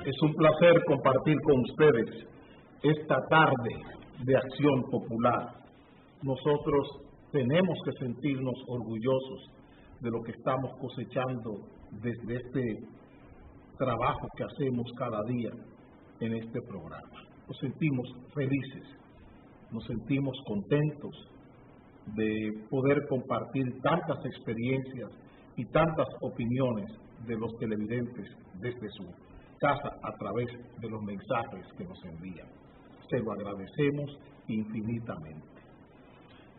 Es un placer compartir con ustedes esta tarde de Acción Popular. Nosotros tenemos que sentirnos orgullosos de lo que estamos cosechando desde este trabajo que hacemos cada día en este programa. Nos sentimos felices, nos sentimos contentos de poder compartir tantas experiencias y tantas opiniones de los televidentes desde su casa a través de los mensajes que nos envían. Se lo agradecemos infinitamente.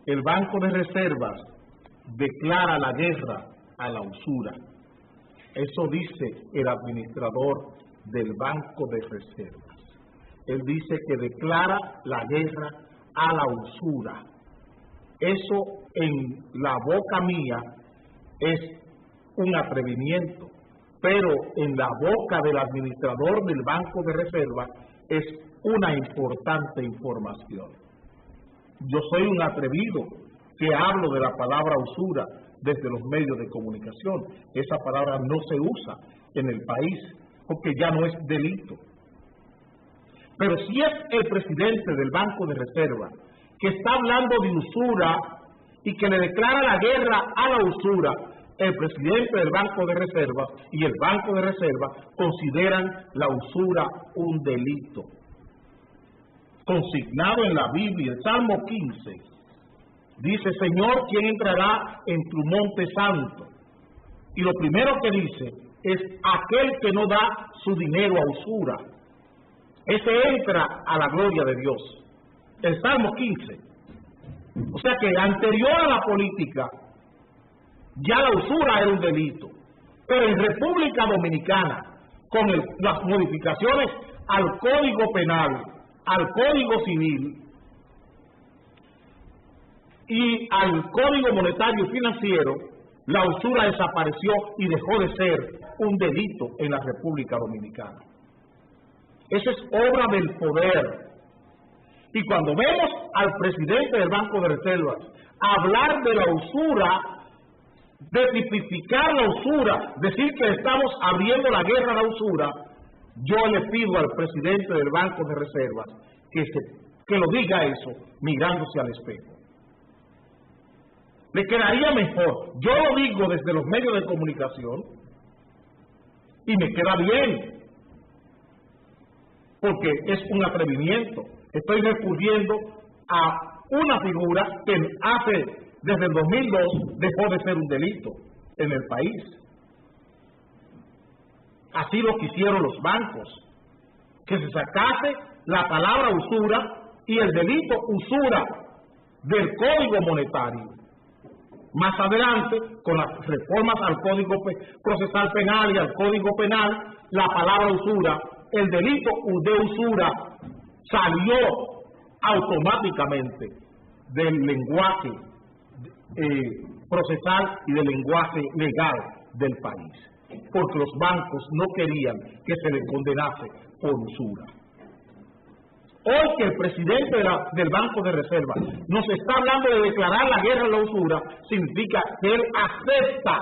El Banco de Reservas declara la guerra a la usura. Eso dice el administrador del Banco de Reservas. Él dice que declara la guerra a la usura. Eso en la boca mía es un atrevimiento, pero en la boca del administrador del Banco de Reservas es una importante información. Yo soy un atrevido que hablo de la palabra usura desde los medios de comunicación. Esa palabra no se usa en el país porque ya no es delito. Pero si es el presidente del Banco de Reserva que está hablando de usura y que le declara la guerra a la usura, el presidente del Banco de Reserva y el Banco de Reserva consideran la usura un delito. Consignado en la Biblia, el Salmo 15, dice: Señor, ¿quién entrará en tu monte santo? Y lo primero que dice es aquel que no da su dinero a usura. Ese entra a la gloria de Dios. El Salmo 15. O sea que anterior a la política, ya la usura era un delito. Pero en República Dominicana, con las modificaciones al Código Penal, al Código Civil y al Código Monetario y Financiero, la usura desapareció y dejó de ser un delito en la República Dominicana. Eso es obra del poder. Y cuando vemos al presidente del Banco de Reservas hablar de la usura, de tipificar la usura, decir que estamos abriendo la guerra a la usura, yo le pido al presidente del Banco de Reservas que lo diga eso mirándose al espejo. Le quedaría mejor. Yo lo digo desde los medios de comunicación y me queda bien, porque es un atrevimiento. Estoy recurriendo a una figura que desde el 2002 dejó de ser un delito en el país. Así lo quisieron los bancos, que se sacase la palabra usura y el delito usura del Código Monetario. Más adelante, con las reformas al Código Procesal Penal y al Código Penal, la palabra usura, el delito de usura salió automáticamente del lenguaje procesal y del lenguaje legal del país, porque los bancos no querían que se les condenase por usura. Hoy que el presidente del Banco de Reserva nos está hablando de declarar la guerra a la usura, significa que él acepta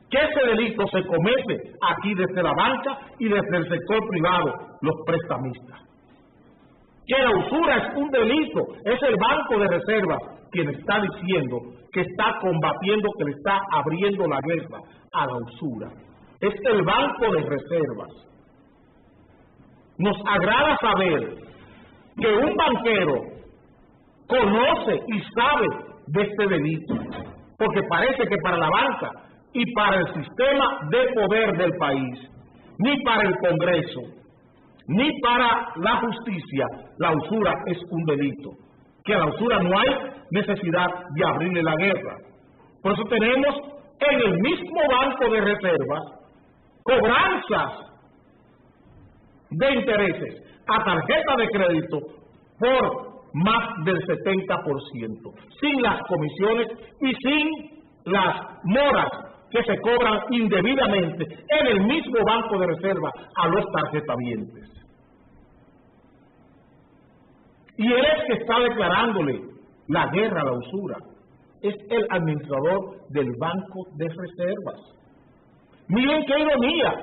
que ese delito se comete aquí desde la banca y desde el sector privado, los prestamistas. Que la usura es un delito, es el Banco de Reserva quien está diciendo que está combatiendo, que le está abriendo la guerra a la usura. Es el Banco de Reservas. Nos agrada saber que un banquero conoce y sabe de este delito, porque parece que para la banca y para el sistema de poder del país, ni para el Congreso, ni para la justicia, la usura es un delito. Que a la usura no hay necesidad de abrirle la guerra. Por eso tenemos en el mismo Banco de Reservas cobranzas de intereses a tarjeta de crédito por más del 70%, sin las comisiones y sin las moras que se cobran indebidamente en el mismo Banco de Reserva a los tarjetavientes. Y él es que está declarándole la guerra a la usura. Es el administrador del Banco de Reservas. Miren qué ironía.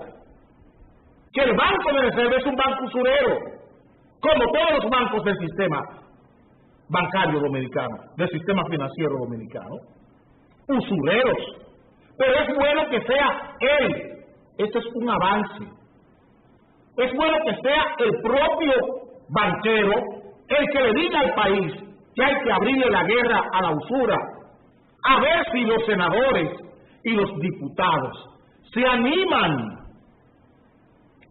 que el Banco de Reserva es un banco usurero, como todos los bancos del sistema bancario dominicano, del sistema financiero dominicano, usureros. Pero es bueno que sea él, esto es un avance, es bueno que sea el propio banquero el que le diga al país que hay que abrirle la guerra a la usura, a ver si los senadores y los diputados se animan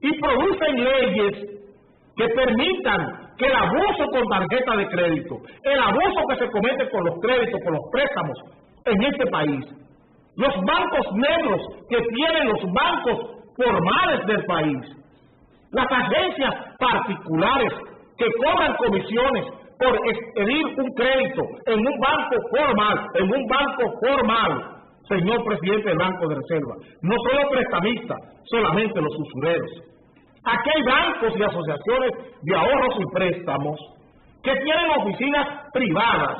y producen leyes que permitan que el abuso con tarjeta de crédito, el abuso que se comete con los créditos, con los préstamos en este país, los bancos negros que tienen los bancos formales del país, las agencias particulares que cobran comisiones por expedir un crédito en un banco formal, señor presidente del Banco de Reserva, no son los prestamistas, solamente los usureros. Aquí hay bancos y asociaciones de ahorros y préstamos que tienen oficinas privadas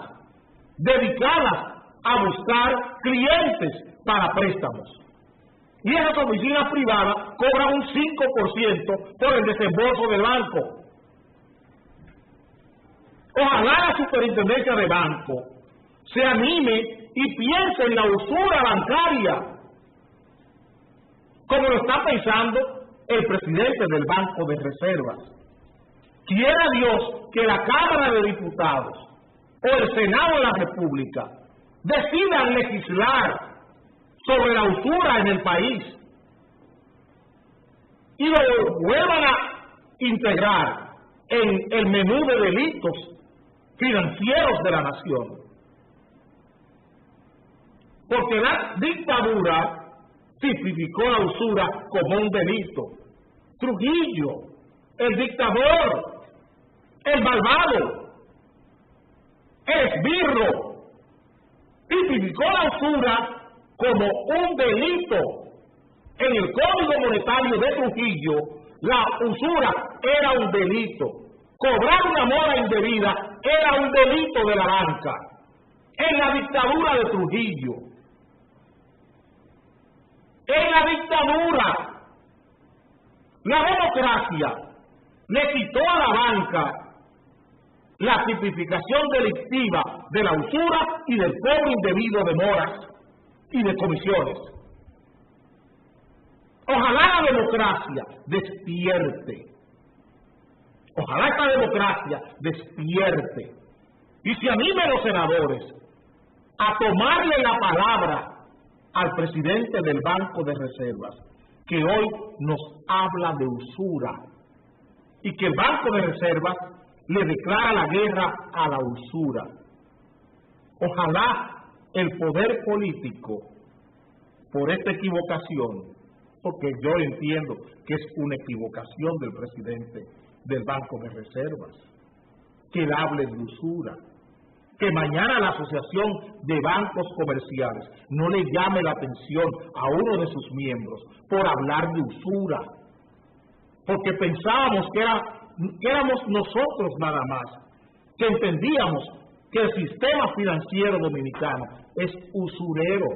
dedicadas a buscar clientes para préstamos. Y esas oficinas privadas cobran un 5% por el desembolso del banco. Ojalá la superintendencia de banco se anime y piense en la usura bancaria, como lo está pensando el presidente del Banco de Reservas. Quiera Dios que la Cámara de Diputados o el Senado de la República decidan legislar sobre la usura en el país y lo vuelvan a integrar en el menú de delitos financieros de la nación. Porque la dictadura tipificó la usura como un delito. Trujillo, el dictador, el malvado, el esbirro, tipificó la usura como un delito. En el Código Monetario de Trujillo, la usura era un delito. Cobrar una mora indebida era un delito de la banca. En la dictadura de Trujillo, en la dictadura, la democracia le quitó a la banca la tipificación delictiva de la usura y del cobro indebido de moras y de comisiones. Ojalá la democracia despierte. Ojalá esta democracia despierte y se animen los senadores a tomarle la palabra al presidente del Banco de Reservas, que hoy nos habla de usura y que el Banco de Reservas le declara la guerra a la usura. Ojalá el poder político, por esta equivocación, porque yo entiendo que es una equivocación del presidente del Banco de Reservas, que él hable de usura, que mañana la Asociación de Bancos Comerciales no le llame la atención a uno de sus miembros por hablar de usura, porque pensábamos que éramos nosotros nada más, que entendíamos que el sistema financiero dominicano es usurero.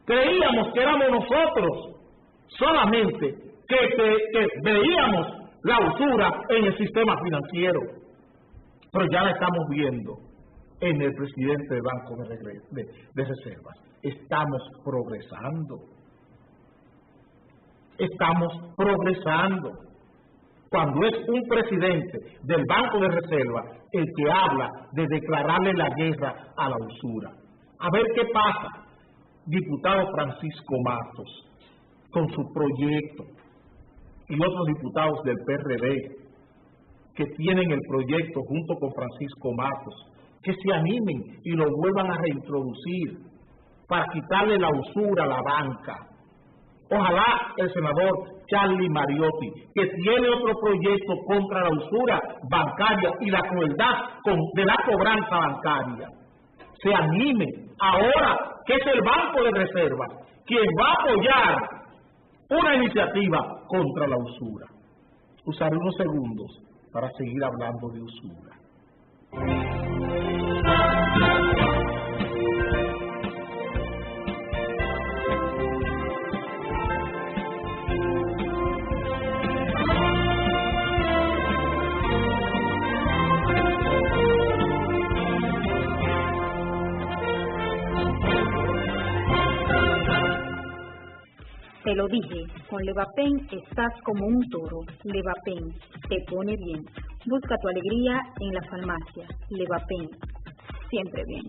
Creíamos que éramos nosotros solamente que veíamos la usura en el sistema financiero, pero ya la estamos viendo en el presidente del Banco de Reservas. Estamos progresando. Estamos progresando. Cuando es un presidente del Banco de Reserva el que habla de declararle la guerra a la usura. A ver qué pasa, diputado Francisco Matos, con su proyecto, y otros diputados del PRD que tienen el proyecto junto con Francisco Matos, que se animen y lo vuelvan a reintroducir para quitarle la usura a la banca. Ojalá el senador Charlie Mariotti, que tiene otro proyecto contra la usura bancaria y la crueldad de la cobranza bancaria, se anime ahora que es el Banco de Reservas quien va a apoyar una iniciativa contra la usura. Usaré unos segundos para seguir hablando de usura. Te lo dije, con Levapen estás como un toro. Levapen te pone bien. Busca tu alegría en la farmacia. Levapen, siempre bien.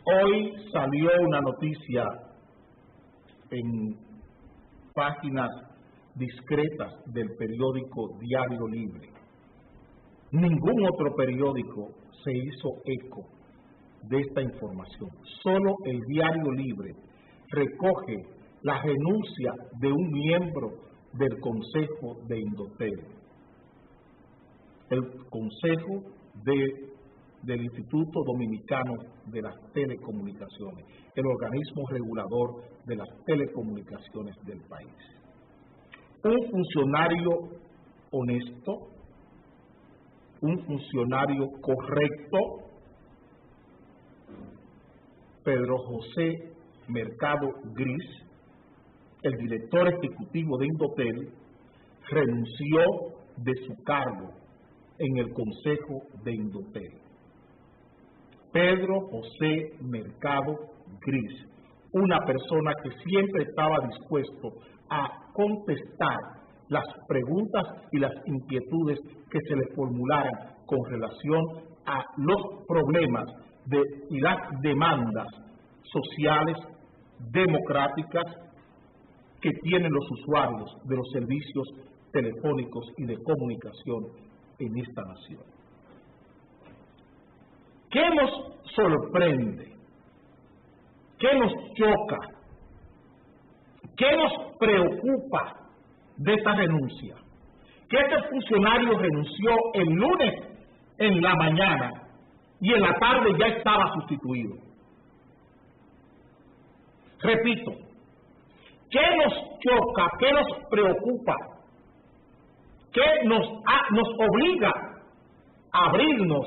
Hoy salió una noticia en páginas discretas del periódico Diario Libre. Ningún otro periódico se hizo eco de esta información. Solo el Diario Libre recoge la renuncia de un miembro del Consejo de Indotel. El Consejo del Instituto Dominicano de las Telecomunicaciones, el organismo regulador de las telecomunicaciones del país. Un funcionario honesto, un funcionario correcto, Pedro José Mercado Gris, el director ejecutivo de Indotel, renunció de su cargo en el Consejo de Indotel. Pedro José Mercado Gris, una persona que siempre estaba dispuesto a contestar las preguntas y las inquietudes que se le formularan con relación a los problemas y las demandas sociales democráticas que tienen los usuarios de los servicios telefónicos y de comunicación en esta nación. ¿Qué nos sorprende? ¿Qué nos choca? ¿Qué nos preocupa de esta renuncia? Que este funcionario renunció el lunes en la mañana y en la tarde ya estaba sustituido. Repito, ¿qué nos choca? ¿Qué nos preocupa? ¿Qué nos obliga a abrirnos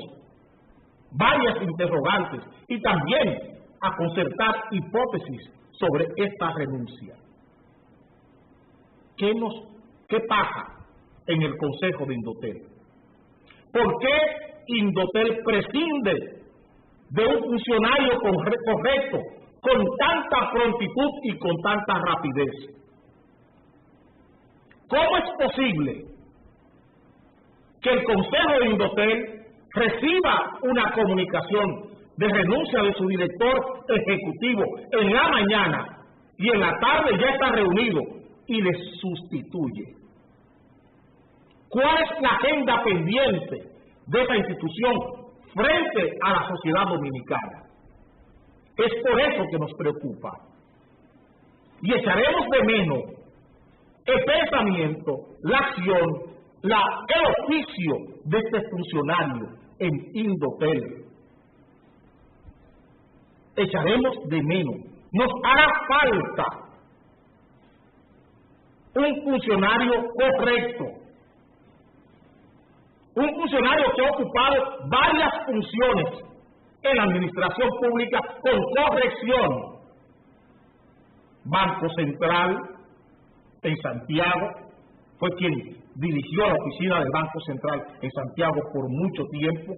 varias interrogantes y también a concertar hipótesis sobre esta renuncia? ¿Qué pasa en el Consejo de Indotel? ¿Por qué Indotel prescinde de un funcionario correcto con tanta prontitud y con tanta rapidez? ¿Cómo es posible que el Consejo de Indotel reciba una comunicación de renuncia de su director ejecutivo en la mañana y en la tarde ya está reunido y le sustituye? ¿Cuál es la agenda pendiente de esa institución frente a la sociedad dominicana? Es por eso que nos preocupa. Y echaremos de menos el pensamiento, la acción, el oficio de este funcionario en Indotel. Echaremos de menos. Nos hará falta un funcionario correcto, un funcionario que ha ocupado varias funciones en la administración pública con corrección. Banco Central en Santiago, fue quien dirigió la oficina del Banco Central en Santiago por mucho tiempo,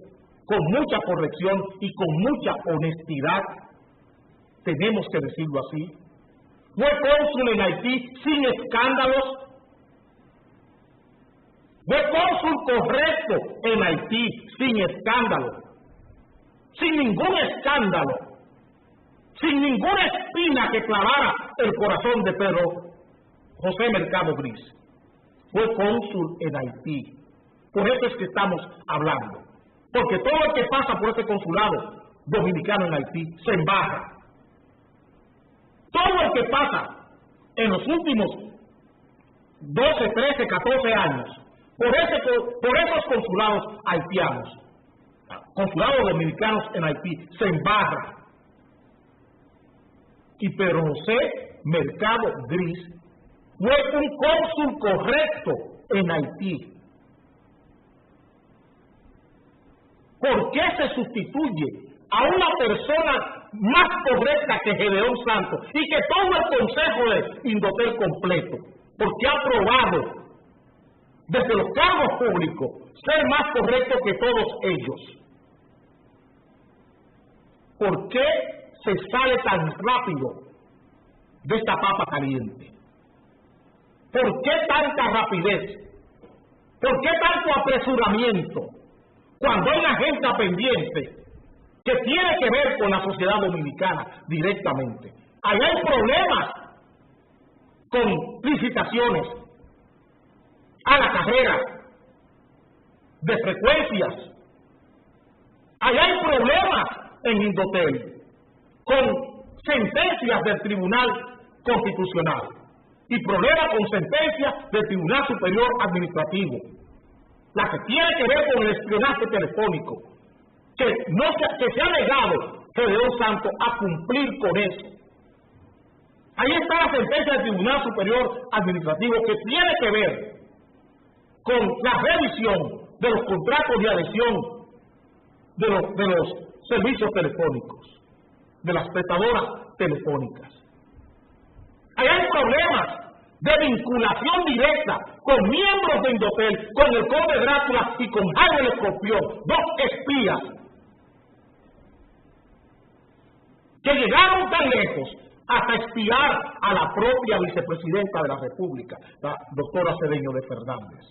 con mucha corrección y con mucha honestidad, tenemos que decirlo así. Fue cónsul en Haití sin escándalos. Fue cónsul correcto en Haití sin escándalo, sin ningún escándalo, sin ninguna espina que clavara el corazón de Pedro José Mercado Gris. Fue cónsul en Haití. Por eso es que estamos hablando. Porque todo el que pasa por ese consulado dominicano en Haití se embarra. Todo el que pasa en los últimos 12, 13, 14 años por esos consulados haitianos, consulados dominicanos en Haití, se embarra. Y Pedro José Mercado Gris fue un cónsul correcto en Haití. ¿Por qué se sustituye a una persona más correcta que Gedeón Santos y que todo el Consejo de Indotel completo? Porque ha probado desde los cargos públicos ser más correcto que todos ellos. ¿Por qué se sale tan rápido de esta papa caliente? ¿Por qué tanta rapidez? ¿Por qué tanto apresuramiento? Cuando hay una agenda pendiente que tiene que ver con la sociedad dominicana directamente. Allá hay problemas con licitaciones a la carrera de frecuencias. Allá hay problemas en Indotel con sentencias del Tribunal Constitucional y problemas con sentencias del Tribunal Superior Administrativo, la que tiene que ver con el espionaje telefónico, que se ha negado Gedeón Santos a cumplir con eso. Ahí está la sentencia del Tribunal Superior Administrativo que tiene que ver con la revisión de los contratos de adhesión de los servicios telefónicos, de las prestadoras telefónicas. Ahí hay problemas de vinculación directa con miembros de Indotel, con el Conde Drácula y con Jaime el Escorpión, dos espías que llegaron tan lejos hasta espiar a la propia vicepresidenta de la República, la doctora Cedeño de Fernández.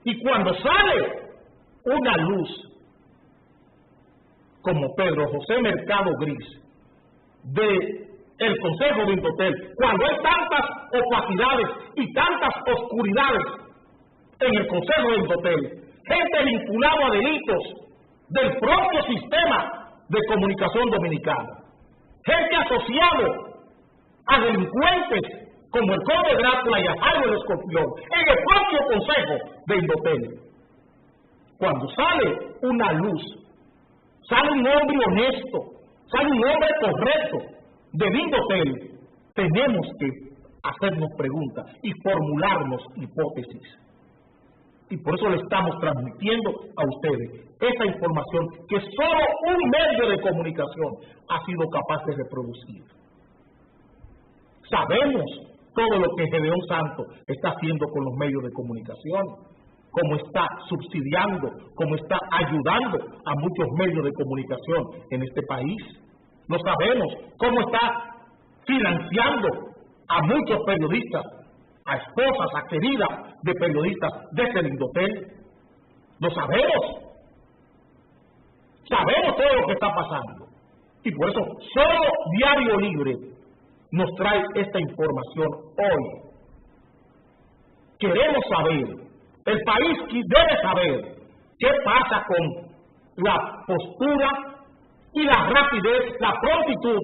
Y cuando sale una luz como Pedro José Mercado Gris de el Consejo de Indotel, cuando hay tantas opacidades y tantas oscuridades en el Consejo de Indotel, gente vinculada a delitos del propio sistema de comunicación dominicana, gente asociada a delincuentes como el Conde Drácula y a Jaime el Escorpión, en el propio Consejo de Indotel. Cuando sale una luz, sale un hombre honesto, sale un hombre correcto de Indotel, tenemos que hacernos preguntas y formularnos hipótesis. Y por eso le estamos transmitiendo a ustedes esa información que solo un medio de comunicación ha sido capaz de reproducir. Sabemos todo lo que Gedeón Santos está haciendo con los medios de comunicación, cómo está subsidiando, cómo está ayudando a muchos medios de comunicación en este país. Lo sabemos, cómo está financiando a muchos periodistas, a esposas, a queridas de periodistas desde el Indotel. Lo sabemos. Sabemos todo lo que está pasando. Y por eso solo Diario Libre nos trae esta información hoy. Queremos saber, el país debe saber qué pasa con la postura y la rapidez, la prontitud.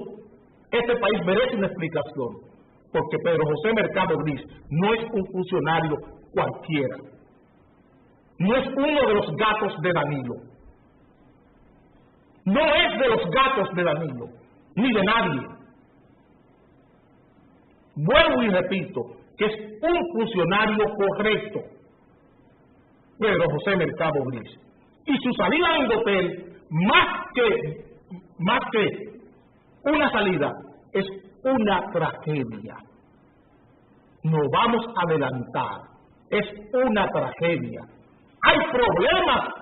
Este país merece una explicación, porque Pedro José Mercado Gris no es un funcionario cualquiera, no es uno de los gatos de Danilo, no es de los gatos de Danilo, ni de nadie. Vuelvo y repito, que es un funcionario correcto, Pedro José Mercado Gris. Y su salida a Indotel, más que una salida, es una tragedia. No vamos a adelantar, es una tragedia. Hay problemas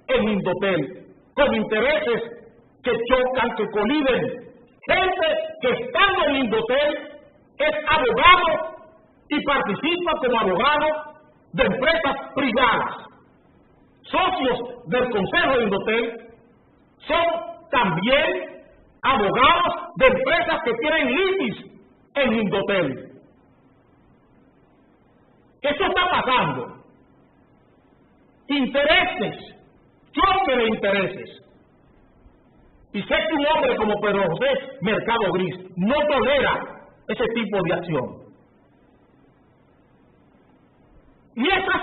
en Indotel, con intereses que chocan, que coliden. Gente que estando en Indotel es abogado y participa como abogado de empresas privadas. Socios del Consejo de Indotel son también abogados de empresas que tienen litis en Indotel. ¿Qué está pasando? Intereses, choque de intereses. Y sé que un hombre como Pedro José Mercado Gris no tolera ese tipo de acción. Y esos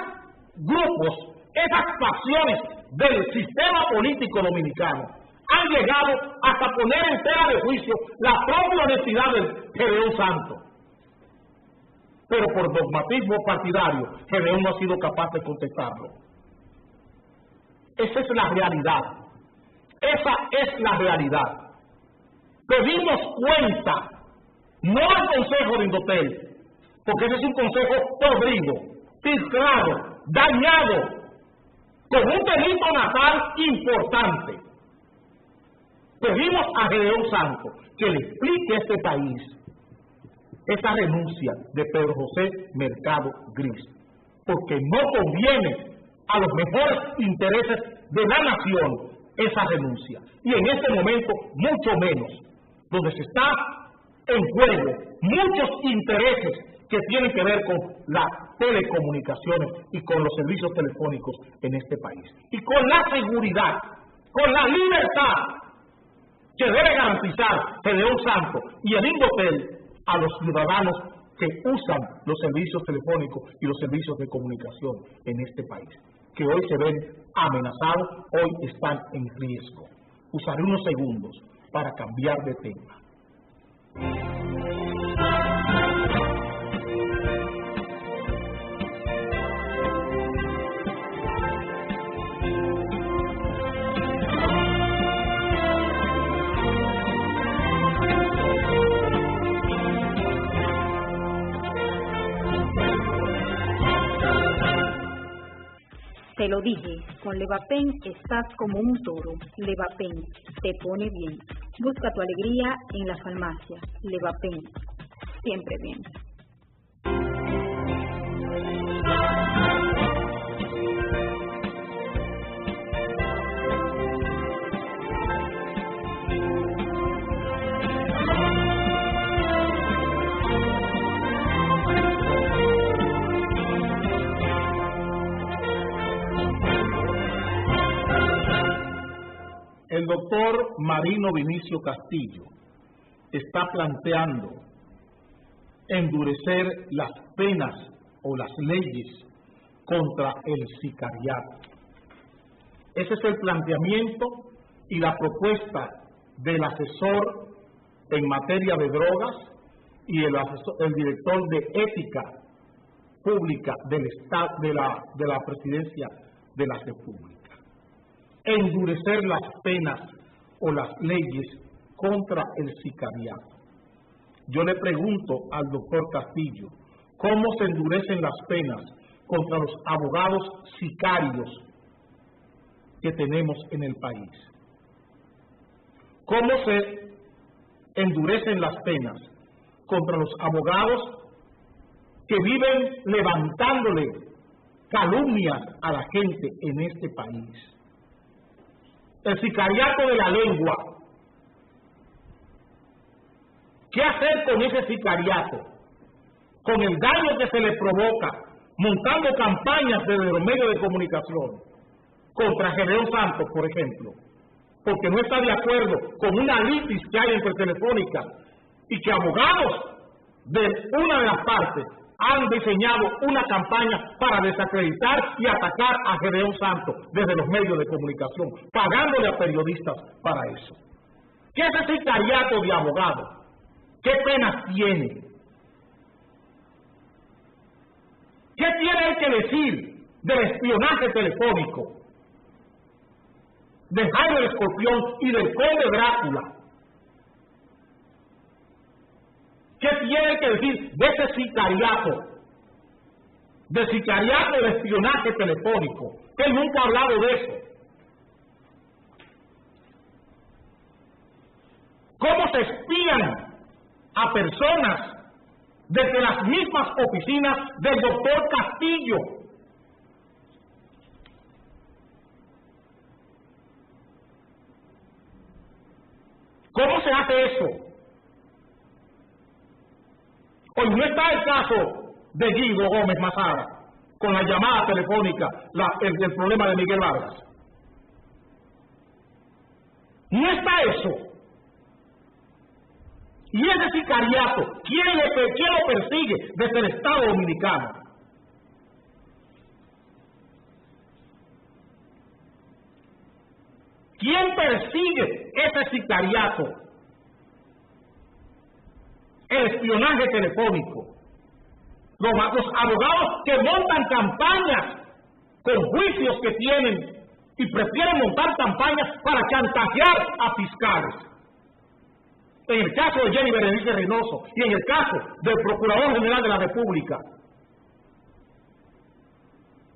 grupos, esas facciones del sistema político dominicano han llegado hasta poner en tela de juicio la propia honestidad del Gedeón Santos. Pero por dogmatismo partidario, Gedeón no ha sido capaz de contestarlo. Esa es la realidad. Esa es la realidad. Pedimos cuenta, no al Consejo de Indotel, porque ese es un consejo podrido, filtrado, dañado, con un delito natal importante. Pedimos a Gedeón Santos que le explique a este país esa renuncia de Pedro José Mercado Gris, porque no conviene a los mejores intereses de la nación esa renuncia. Y en este momento, mucho menos, donde se está en juego muchos intereses que tienen que ver con las telecomunicaciones y con los servicios telefónicos en este país. Y con la seguridad, con la libertad que debe garantizar Gedeón Santos y el Indotel a los ciudadanos que usan los servicios telefónicos y los servicios de comunicación en este país, que hoy se ven amenazados, hoy están en riesgo. Usaré unos segundos para cambiar de tema. Te lo dije, con Levapen estás como un toro. Levapen te pone bien. Busca tu alegría en la farmacia. Levapen, siempre bien. El doctor Marino Vinicio Castillo está planteando endurecer las penas o las leyes contra el sicariato. Ese es el planteamiento y la propuesta del asesor en materia de drogas y el director de ética pública del Estado, de la Presidencia de la República. Endurecer las penas o las leyes contra el sicariato. Yo le pregunto al doctor Castillo, ¿cómo se endurecen las penas contra los abogados sicarios que tenemos en el país? ¿Cómo se endurecen las penas contra los abogados que viven levantándole calumnias a la gente en este país? El sicariato de la lengua. ¿Qué hacer con ese sicariato? Con el daño que se le provoca, montando campañas desde los medios de comunicación contra Gedeón Santos, por ejemplo, porque no está de acuerdo con una litis que hay entre Telefónica y que abogados de una de las partes han diseñado una campaña para desacreditar y atacar a Gedeón Santos desde los medios de comunicación, pagándole a periodistas para eso. ¿Qué es ese sicariato de abogados? ¿Qué penas tiene? ¿Qué tiene que decir del espionaje telefónico, de Jaime el Escorpión y del Conde Drácula? ¿Qué tiene que decir de ese sicariato? Del sicariato del espionaje telefónico. Él nunca ha hablado de eso. ¿Cómo se espían a personas desde las mismas oficinas del doctor Castillo? ¿Cómo se hace eso? Hoy no está el caso de Guido Gómez Mazara con la llamada telefónica, el problema de Miguel Vargas. No está eso. Y ese sicariato, ¿quién lo persigue desde el Estado Dominicano? ¿Quién persigue ese sicariato? El espionaje telefónico. Los abogados que montan campañas con juicios que tienen y prefieren montar campañas para chantajear a fiscales. En el caso de Jenny Berenice Reynoso y en el caso del Procurador General de la República,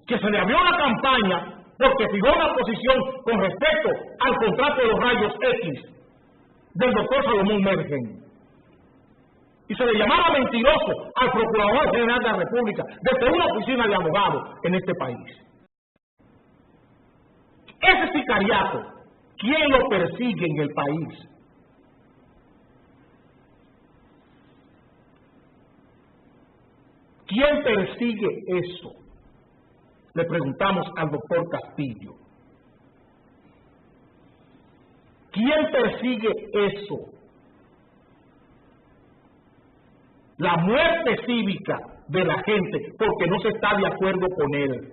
que se le abrió la campaña porque fijó una posición con respecto al contrato de los rayos X del doctor Salomón Mergen. Y se le llamaba mentiroso al Procurador General de la República desde una oficina de abogados en este país. Ese sicariato, ¿quién lo persigue en el país? ¿Quién persigue eso? Le preguntamos al doctor Castillo. ¿Quién persigue eso? La muerte cívica de la gente porque no se está de acuerdo con él.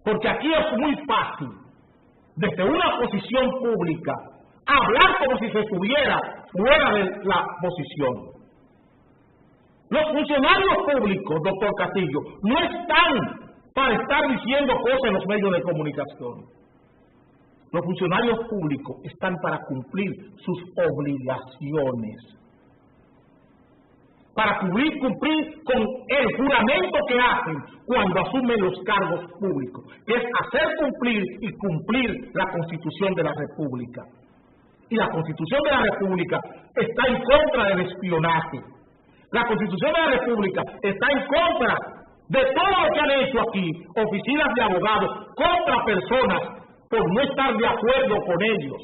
Porque aquí es muy fácil, desde una posición pública, hablar como si se estuviera fuera de la posición. Los funcionarios públicos, doctor Castillo, no están para estar diciendo cosas en los medios de comunicación. Los funcionarios públicos están para cumplir sus obligaciones, para cumplir con el juramento que hacen cuando asumen los cargos públicos, que es hacer cumplir y cumplir la Constitución de la República. Y la Constitución de la República está en contra del espionaje. La Constitución de la República está en contra de todo lo que han hecho aquí oficinas de abogados contra personas por no estar de acuerdo con ellos.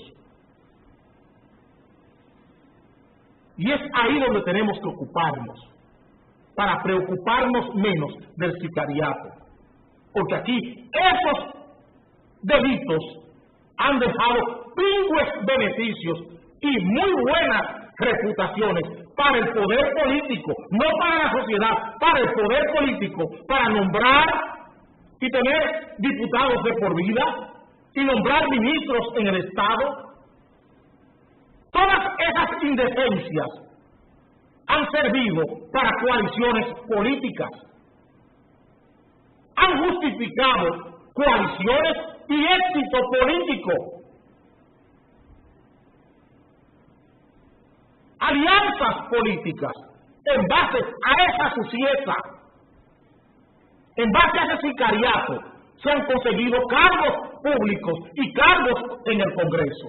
Y es ahí donde tenemos que ocuparnos, para preocuparnos menos del sicariato. Porque aquí esos delitos han dejado pingües beneficios y muy buenas reputaciones para el poder político, no para la sociedad, para el poder político, para nombrar y tener diputados de por vida y nombrar ministros en el Estado. Todas esas indecencias han servido para coaliciones políticas, han justificado coaliciones y éxito político, alianzas políticas, en base a esa suciedad, en base a ese sicariato, se han conseguido cargos públicos y cargos en el Congreso.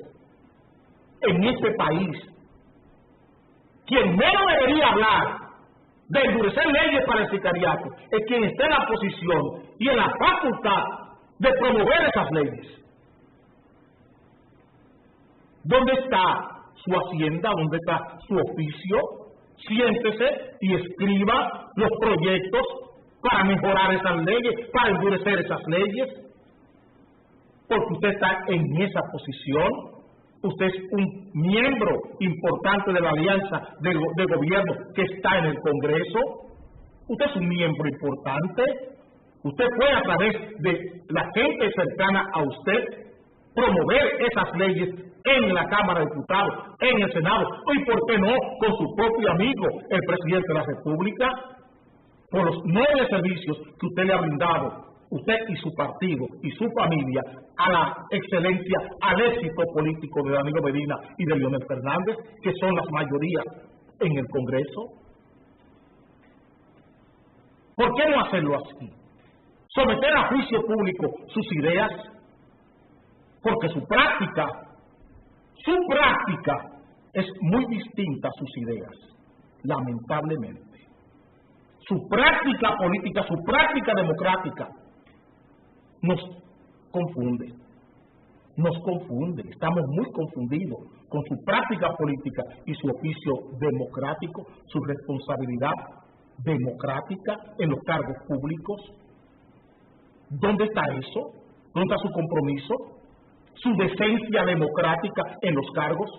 En este país, quien menos debería hablar de endurecer leyes para el sicariato es quien está en la posición y en la facultad de promover esas leyes. ¿Dónde está su hacienda? ¿Dónde está su oficio? Siéntese y escriba los proyectos para mejorar esas leyes, para endurecer esas leyes, porque usted está en esa posición. Usted es un miembro importante de la alianza de gobierno que está en el Congreso. Usted es un miembro importante. Usted puede, a través de la gente cercana a usted, promover esas leyes en la Cámara de Diputados, en el Senado, y por qué no, con su propio amigo, el presidente de la República, por los nobles servicios que usted le ha brindado, usted y su partido y su familia, a la excelencia, al éxito político de Danilo Medina y de Leonel Fernández, que son las mayorías en el Congreso. ¿Por qué no hacerlo así? Someter a juicio público sus ideas, porque su práctica es muy distinta a sus ideas, lamentablemente. Su práctica política, su práctica democrática, nos confunde, estamos muy confundidos con su práctica política y su oficio democrático, su responsabilidad democrática en los cargos públicos. ¿Dónde está eso? ¿Dónde está su compromiso? ¿Su decencia democrática en los cargos?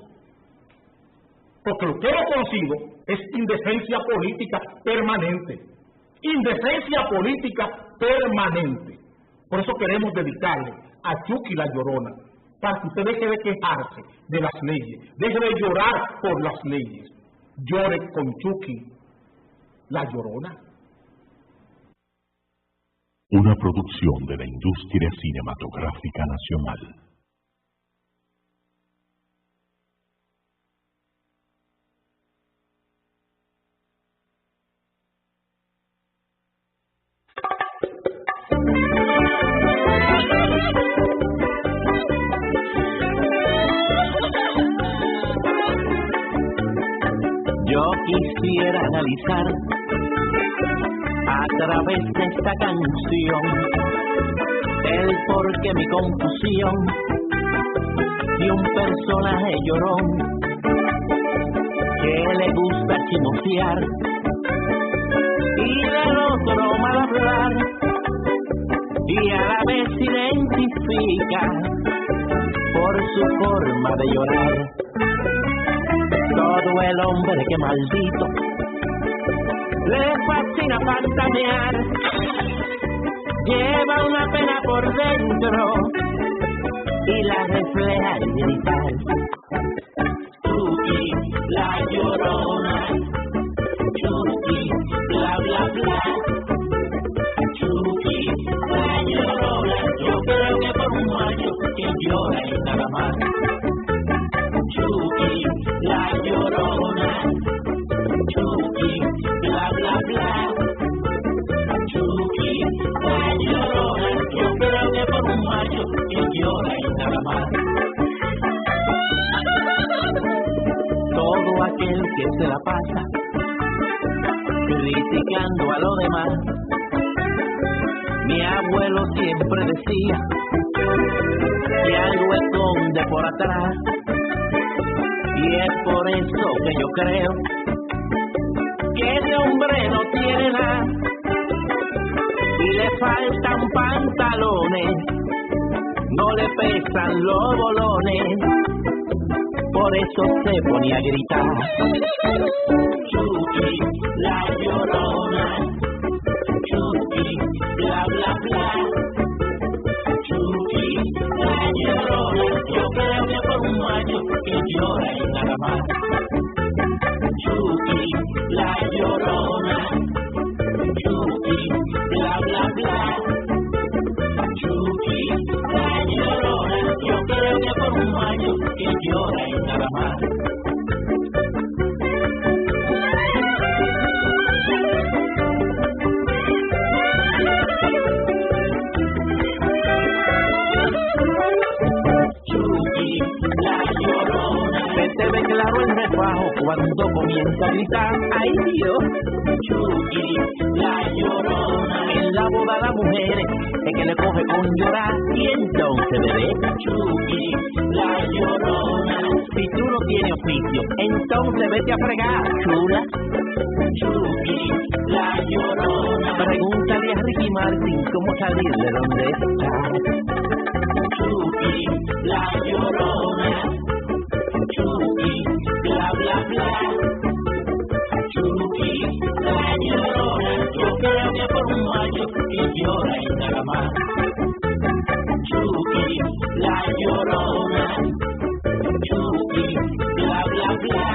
Porque lo que hemos conocido es indecencia política permanente. Indecencia política permanente. Por eso queremos dedicarle a Chucky La Llorona, para que usted deje de quejarse de las leyes, deje de llorar por las leyes, llore con Chucky La Llorona. Una producción de la industria cinematográfica nacional. Yo quisiera analizar a través de esta canción el por qué mi confusión de un personaje llorón que le gusta chismosear y del otro mal hablar y a la vez se identifica por su forma de llorar. Todo el hombre que maldito le fascina fantasear, lleva una pena por dentro y la refleja al gritar. Chucky, la Llorona, Chucky, bla bla bla. Chucky, la Llorona, yo creo que por un año que llora y nada más. Chucky, la Llorona, Chucky, bla bla bla. Chucky, la Llorona, yo creo que por un macho que llora y nada más. Todo aquel que se la pasa criticando a los demás. Mi abuelo siempre decía que algo esconde por atrás. Y es por eso que yo creo que ese hombre no tiene nada y le faltan pantalones, no le pesan los bolones, por eso se ponía a gritar. Chucky, la Llorona, Chucky, bla bla bla. Chucky, la Llorona, yo creo que por un año que llora y nada más. Chucky, la Llorona, Chucky, bla bla bla. Chucky, la Llorona, yo creo que por un año que llora y nada más. Se ve claro el refajo cuando comienza a gritar. ¡Ay Dios! Chucky, la Llorona. En la boda la mujer es que le coge con llorar y entonces bebé. Chucky, la Llorona. Si tú no tienes oficio, entonces vete a fregar, chula. Chucky, la Llorona. Pregúntale a Ricky Martin cómo salir de donde está. Chucky, la Llorona. Chucky, bla bla bla. Chucky, la Llorona, yo creo que por un año que llora y nada más. Chucky, la Llorona, Chucky, bla bla bla.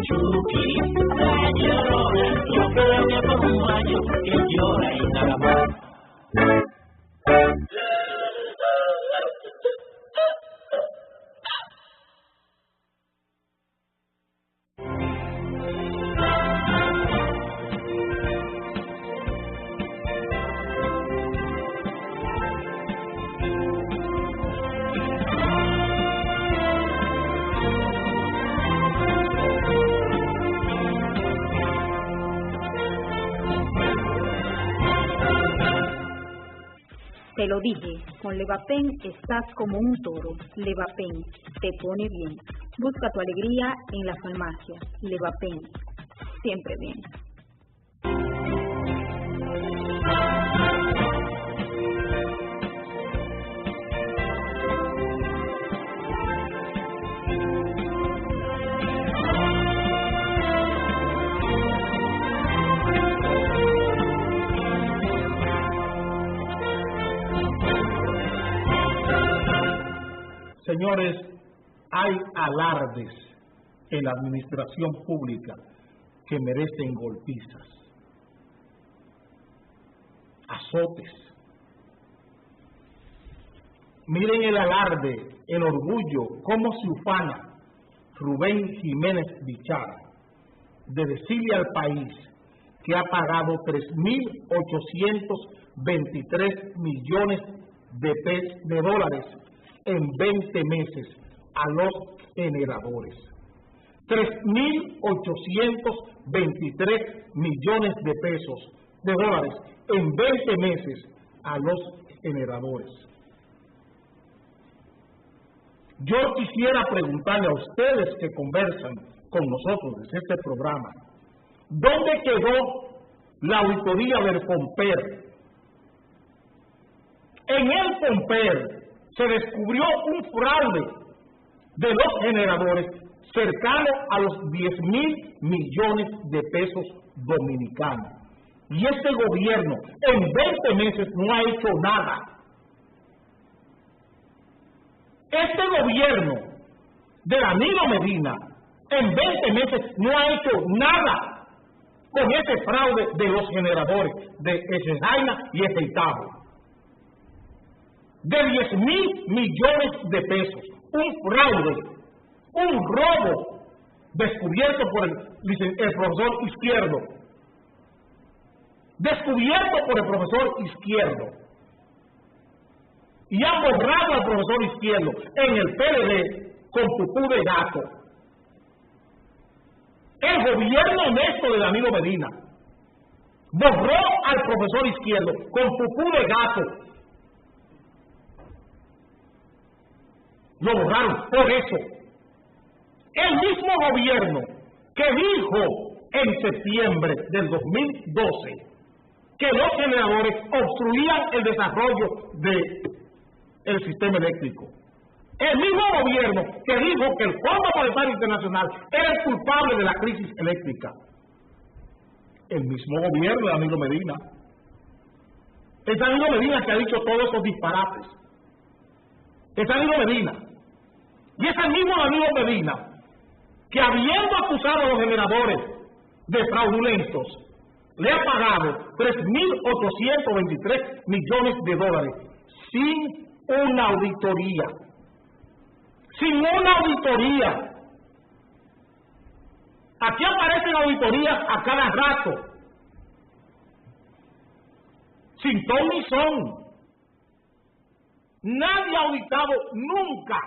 Chucky, la Llorona, yo creo que por un año que llora y nada más. Te lo dije, con Levapen estás como un toro. Levapen te pone bien. Busca tu alegría en la farmacia. Levapen, siempre bien. Señores, hay alardes en la administración pública que merecen golpizas, azotes. Miren el alarde, el orgullo, cómo se ufana Rubén Jiménez Bichara de decirle al país que ha pagado 3.823 millones de dólares en 20 meses a los generadores. 3.823 millones de dólares en 20 meses a los generadores. Yo quisiera preguntarle a ustedes que conversan con nosotros desde este programa, ¿dónde quedó la auditoría del Pomper? En el Pomper se descubrió un fraude de los generadores cercano a los 10.000 millones de pesos dominicanos. Y este gobierno en 20 meses no ha hecho nada. Este gobierno de Danilo Medina en 20 meses no ha hecho nada con ese fraude de los generadores de Echejaina y Ejeitabo. De 10.000 millones de pesos, un fraude, un robo descubierto por el profesor Izquierdo, descubierto por el profesor Izquierdo, y han borrado al profesor Izquierdo en el PLD con pupú de gato. El gobierno honesto de Danilo Medina borró al profesor Izquierdo con pupú de gato. Lo borraron por eso. El mismo gobierno que dijo en septiembre del 2012 que los generadores obstruían el desarrollo del sistema eléctrico. El mismo gobierno que dijo que el Fondo Monetario Internacional era el culpable de la crisis eléctrica. El mismo gobierno de Danilo Medina. Es Danilo Medina que ha dicho todos esos disparates. Es Danilo Medina. Y es el mismo Danilo Medina que, habiendo acusado a los generadores de fraudulentos, le ha pagado 3.823 millones de dólares sin una auditoría. Sin una auditoría. Aquí aparecen auditorías a cada rato. Sin ton ni son. Nadie ha auditado nunca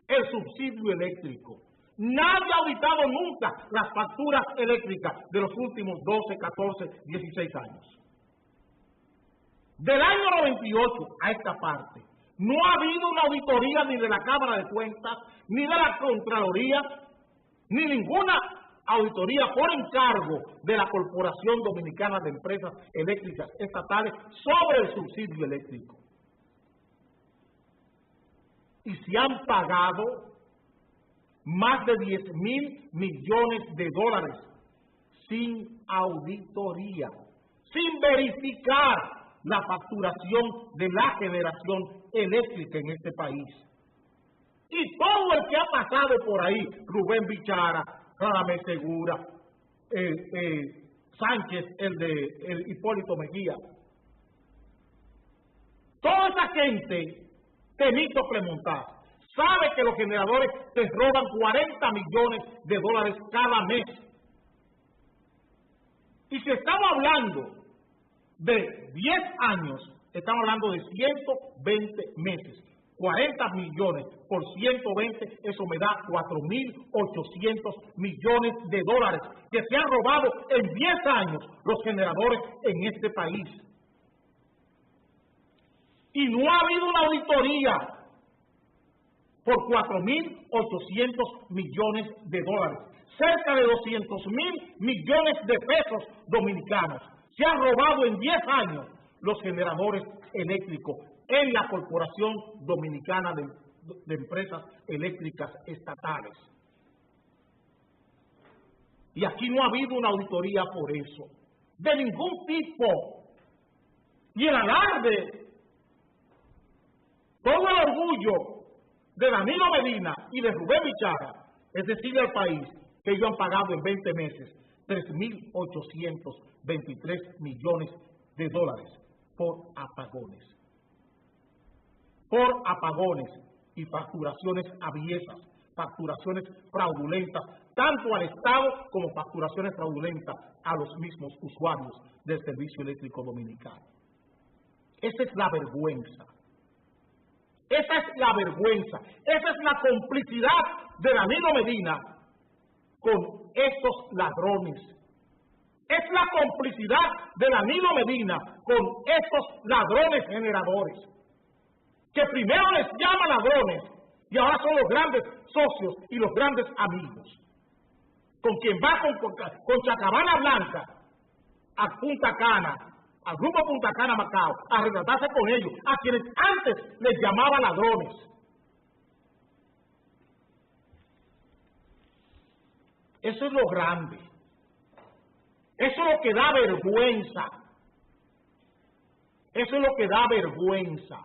el subsidio eléctrico. Nadie ha auditado nunca las facturas eléctricas de los últimos 12, 14, 16 años. Del año 98 a esta parte, no ha habido una auditoría ni de la Cámara de Cuentas, ni de la Contraloría, ni ninguna auditoría por encargo de la Corporación Dominicana de Empresas Eléctricas Estatales sobre el subsidio eléctrico. Y se han pagado más de 10.000 millones de dólares sin auditoría, sin verificar la facturación de la generación eléctrica en este país. Y todo el que ha pasado por ahí, Rubén Bichara, Radamés Segura, Sánchez, el Hipólito Mejía, toda esa gente, Temito Clemontá, sabe que los generadores se roban 40 millones de dólares cada mes. Y si estamos hablando de 10 años, estamos hablando de 120 meses. 40 millones por 120, eso me da 4.800 millones de dólares que se han robado en 10 años los generadores en este país. Y no ha habido una auditoría por 4.800 millones de dólares. Cerca de 200.000 millones de pesos dominicanos se han robado en 10 años los generadores eléctricos en la Corporación Dominicana de Empresas Eléctricas Estatales. Y aquí no ha habido una auditoría por eso, de ningún tipo. Y el alarde, todo el orgullo de Danilo Medina y de Rubén Bichara, es decirle al país que ellos han pagado en 20 meses 3.823 millones de dólares por apagones. Por apagones y facturaciones aviesas, facturaciones fraudulentas, tanto al Estado como facturaciones fraudulentas a los mismos usuarios del servicio eléctrico dominicano. Esa es la vergüenza. Esa es la vergüenza. Esa es la complicidad de Danilo Medina con estos ladrones. Es la complicidad de Danilo Medina con estos ladrones generadores, que primero les llama ladrones y ahora son los grandes socios y los grandes amigos, con quien va con Chacabana Blanca a Punta Cana, al grupo Punta Cana Macao, a retratarse con ellos, a quienes antes les llamaba ladrones. Eso es lo grande. Eso es lo que da vergüenza. Eso es lo que da vergüenza.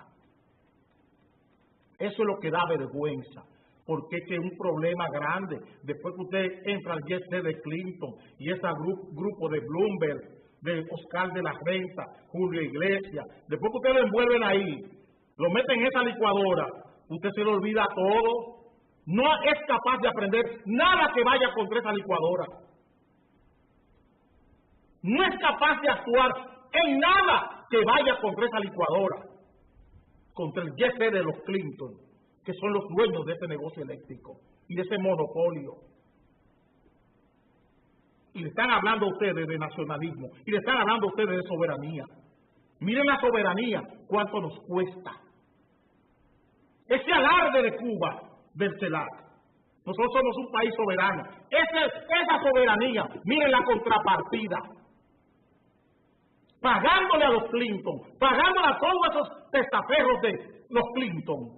Eso es lo que da vergüenza. Porque es que es un problema grande. Después que usted entra al GC de Clinton y ese grupo de Bloomberg, de Oscar de la Renta, Julio Iglesias, después que usted lo envuelven ahí, lo meten en esa licuadora, usted se le olvida todo. No es capaz de aprender nada que vaya contra esa licuadora. No es capaz de actuar en nada que vaya contra esa licuadora, contra el GC de los Clinton, que son los dueños de ese negocio eléctrico y de ese monopolio. Y le están hablando a ustedes de nacionalismo, y le están hablando a ustedes de soberanía. Miren la soberanía, cuánto nos cuesta. Ese alarde de Cuba, del CELAC. Nosotros somos un país soberano. Esa soberanía, miren la contrapartida. Pagándole a los Clinton, pagándole a todos esos testaferros de los Clinton,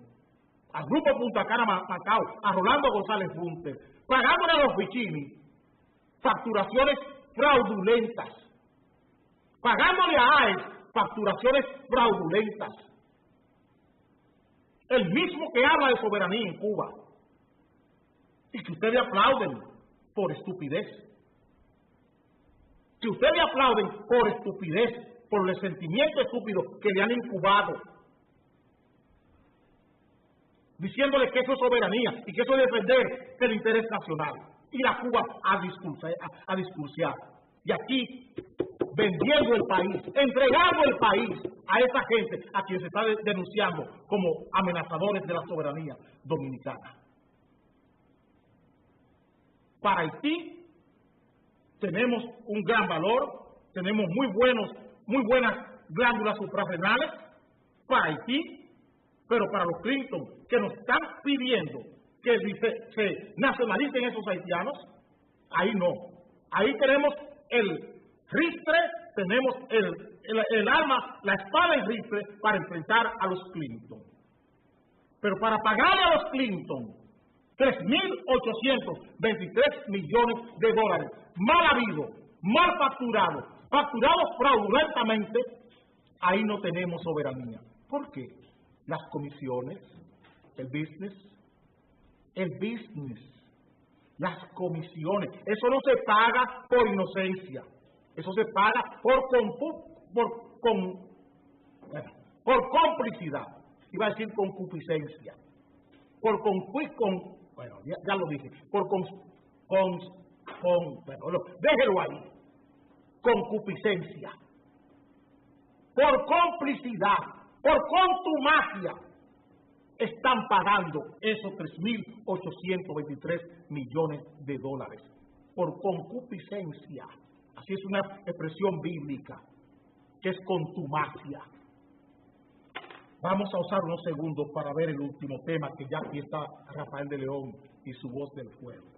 al grupo Punta Cana Macao, a Rolando González Bunte, pagándole a los Vicini, facturaciones fraudulentas, pagándole a AES, facturaciones fraudulentas. El mismo que habla de soberanía en Cuba, y que ustedes aplauden por estupidez. Que ustedes le aplauden por estupidez, por el sentimiento estúpido que le han incubado, diciéndole que eso es soberanía y que eso es defender el interés nacional. Y la Cuba a discursiar. Y aquí, vendiendo el país, entregando el país a esa gente a quien se está denunciando como amenazadores de la soberanía dominicana. Para Haití tenemos un gran valor, tenemos muy buenas glándulas suprarrenales para Haití, pero para los Clinton, que nos están pidiendo que se nacionalicen esos haitianos, ahí no. Ahí tenemos el ristre, tenemos el arma, la espada en ristre para enfrentar a los Clinton. Pero para pagarle a los Clinton 3.823 millones de dólares, mal habido, mal facturado, facturados fraudulentamente, ahí no tenemos soberanía. ¿Por qué? Las comisiones, el business, las comisiones, eso no se paga por inocencia, eso se paga por complicidad, iba a decir concupiscencia, bueno, ya lo dije, déjelo ahí, concupiscencia, por complicidad, por contumacia, están pagando esos 3.823 millones de dólares, por concupiscencia, así es una expresión bíblica, que es contumacia. Vamos a usar unos segundos para ver el último tema, que ya aquí está Rafael de León y su voz del pueblo.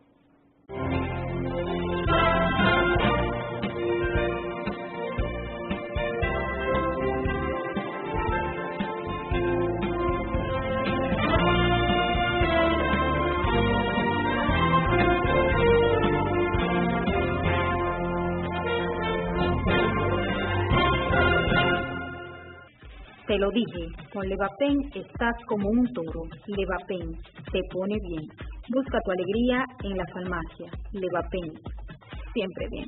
Te lo dije, con Levapen estás como un toro. Levapen te pone bien. Busca tu alegría en la farmacia. Levapen. Siempre bien.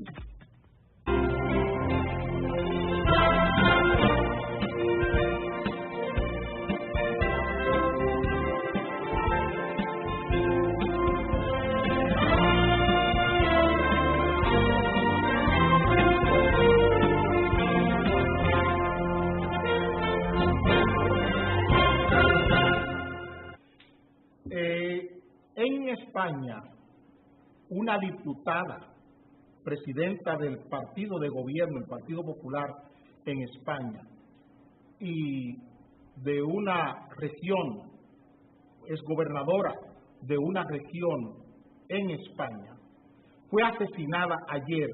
En España, una diputada, presidenta del partido de gobierno, el Partido Popular en España, y de una región, es gobernadora de una región en España, fue asesinada ayer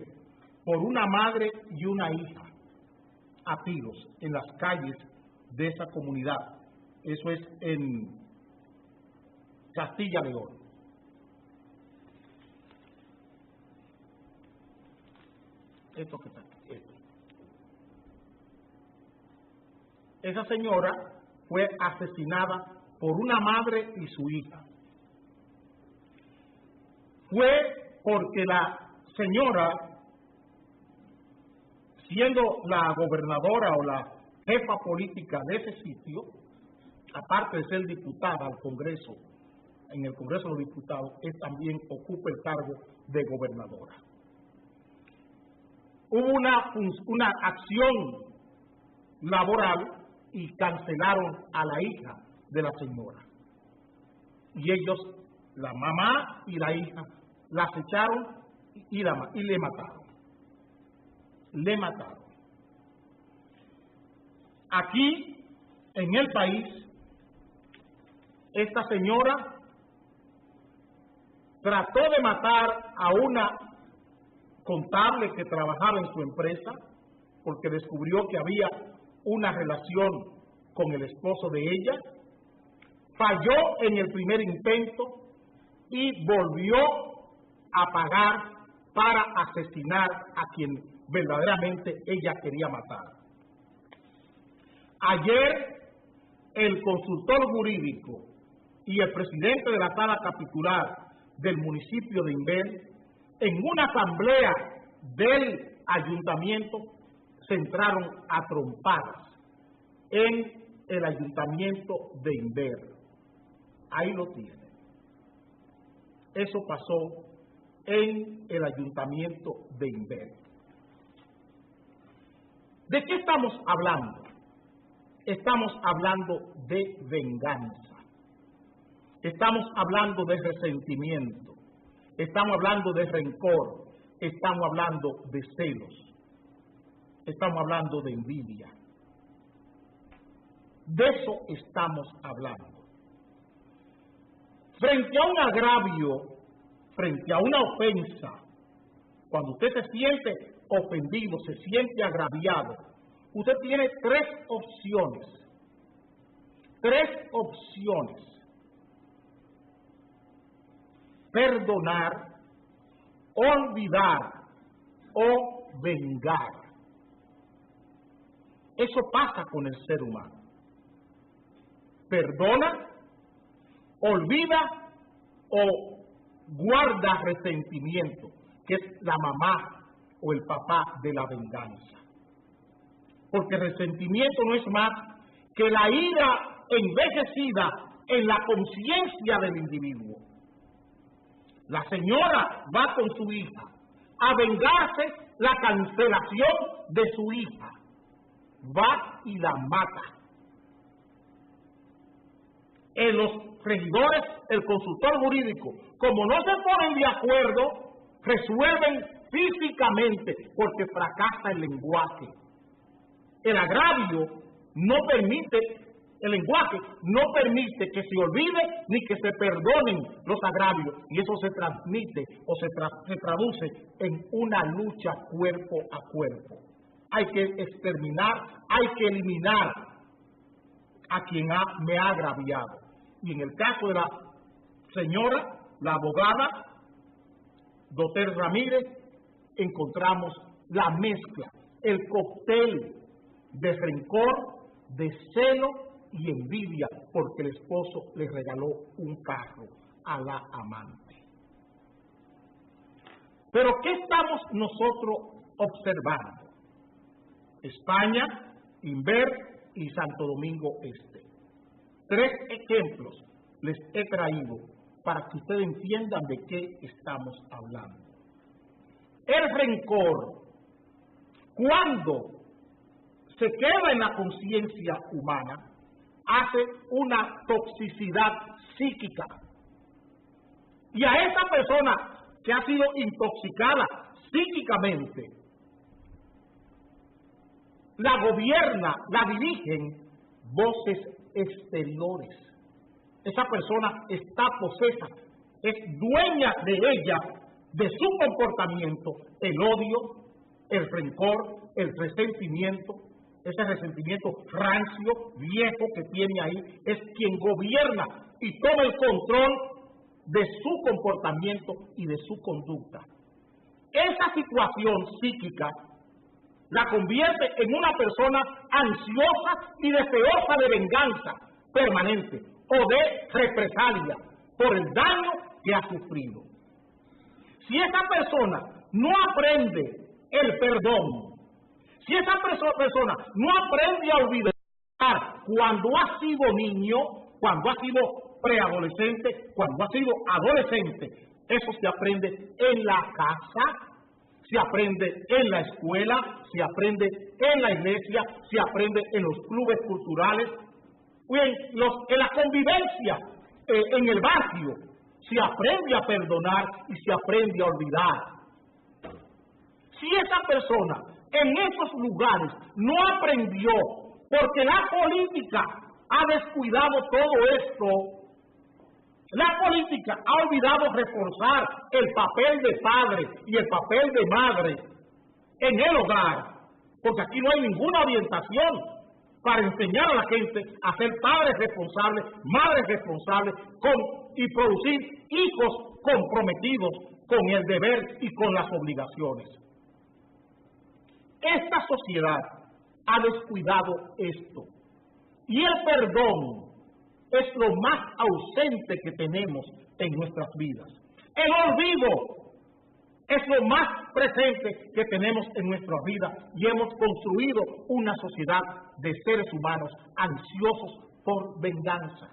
por una madre y una hija a tiros en las calles de esa comunidad. Eso es en Castilla y León. Esto que está aquí, esto. Esa señora fue asesinada por una madre y su hija. Fue porque la señora, siendo la gobernadora o la jefa política de ese sitio, aparte de ser diputada al Congreso, en el Congreso de los Diputados, también ocupa el cargo de gobernadora. Hubo una acción laboral y cancelaron a la hija de la señora. Y ellos, la mamá y la hija, la acecharon y le mataron. Le mataron. Aquí, en el país, esta señora trató de matar a una contable que trabajaba en su empresa porque descubrió que había una relación con el esposo de ella, falló en el primer intento y volvió a pagar para asesinar a quien verdaderamente ella quería matar. Ayer el consultor jurídico y el presidente de la sala capitular del municipio de Inver, en una asamblea del ayuntamiento, se entraron a trompadas en el ayuntamiento de Inver. Ahí lo tienen. Eso pasó en el ayuntamiento de Inver. ¿De qué estamos hablando? Estamos hablando de venganza. Estamos hablando de resentimiento. Estamos hablando de rencor. Estamos hablando de celos. Estamos hablando de envidia. De eso estamos hablando. Frente a un agravio, frente a una ofensa, cuando usted se siente ofendido, se siente agraviado, usted tiene tres opciones. Tres opciones. Perdonar, olvidar o vengar. Eso pasa con el ser humano. Perdona, olvida o guarda resentimiento, que es la mamá o el papá de la venganza. Porque resentimiento no es más que la ira envejecida en la conciencia del individuo. La señora va con su hija a vengarse la cancelación de su hija. Va y la mata. Los regidores, el consultor jurídico, como no se ponen de acuerdo, resuelven físicamente porque fracasa el lenguaje. El agravio no permite, el lenguaje no permite que se olvide ni que se perdonen los agravios, y eso se transmite o se traduce en una lucha cuerpo a cuerpo. Hay que exterminar, hay que eliminar a quien me ha agraviado. Y en el caso de la señora, la abogada Doter Ramírez, encontramos la mezcla, el cóctel de rencor, de celo y envidia porque el esposo le regaló un carro a la amante. Pero ¿qué estamos nosotros observando? España, Inver y Santo Domingo Este. 3 ejemplos les he traído para que ustedes entiendan de qué estamos hablando. El rencor, cuando se queda en la conciencia humana, hace una toxicidad psíquica. Y a esa persona que ha sido intoxicada psíquicamente, la gobierna, la dirigen voces exteriores. Esa persona está posesa, es dueña de ella, de su comportamiento, el odio, el rencor, el resentimiento. Ese resentimiento rancio, viejo que tiene ahí, es quien gobierna y toma el control de su comportamiento y de su conducta. Esa situación psíquica la convierte en una persona ansiosa y deseosa de venganza permanente o de represalia por el daño que ha sufrido. Si esa persona no aprende el perdón, si esa persona no aprende a olvidar cuando ha sido niño, cuando ha sido preadolescente, cuando ha sido adolescente, eso se aprende en la casa, se aprende en la escuela, se aprende en la iglesia, se aprende en los clubes culturales, en la convivencia, en el barrio. Se aprende a perdonar y se aprende a olvidar. Si esa persona en esos lugares no aprendió, porque la política ha descuidado todo esto, la política ha olvidado reforzar el papel de padre y el papel de madre en el hogar, porque aquí no hay ninguna orientación para enseñar a la gente a ser padres responsables, madres responsables y producir hijos comprometidos con el deber y con las obligaciones. Esta sociedad ha descuidado esto, y el perdón es lo más ausente que tenemos en nuestras vidas. El olvido es lo más presente que tenemos en nuestras vidas, y hemos construido una sociedad de seres humanos ansiosos por venganza.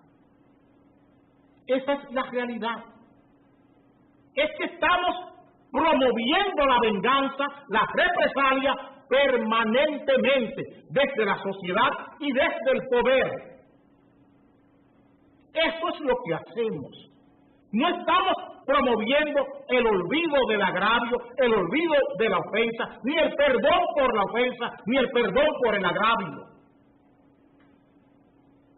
Esa es la realidad. Es que estamos promoviendo la venganza, la represalia permanentemente desde la sociedad y desde el poder. Eso es lo que hacemos. No estamos promoviendo el olvido del agravio, el olvido de la ofensa, ni el perdón por la ofensa, ni el perdón por el agravio.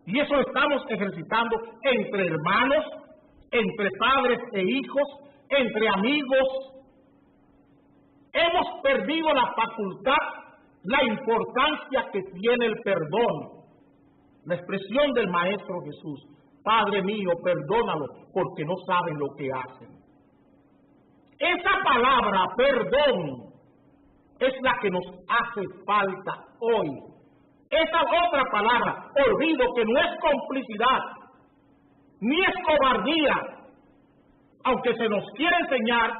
Y eso lo estamos ejercitando entre hermanos, entre padres e hijos, entre amigos. Hemos perdido la facultad, la importancia que tiene el perdón. La expresión del Maestro Jesús: Padre mío, perdónalo, porque no saben lo que hacen. Esa palabra, perdón, es la que nos hace falta hoy. Esa otra palabra, olvido, que no es complicidad, ni es cobardía, aunque se nos quiere enseñar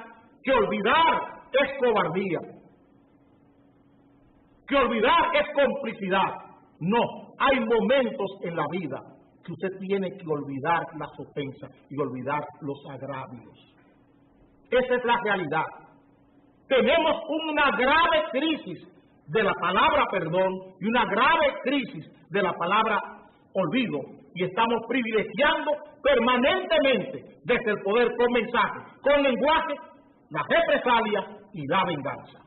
que olvidar es cobardía, que olvidar es complicidad. No, hay momentos en la vida que usted tiene que olvidar las ofensas y olvidar los agravios. Esa es la realidad. Tenemos una grave crisis de la palabra perdón y una grave crisis de la palabra olvido, y estamos privilegiando permanentemente desde el poder con mensaje, con lenguaje, la represalia y la venganza.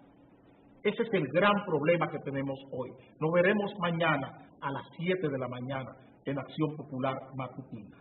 Ese es el gran problema que tenemos hoy. Nos veremos mañana a las 7 de la mañana en Acción Popular Matutina.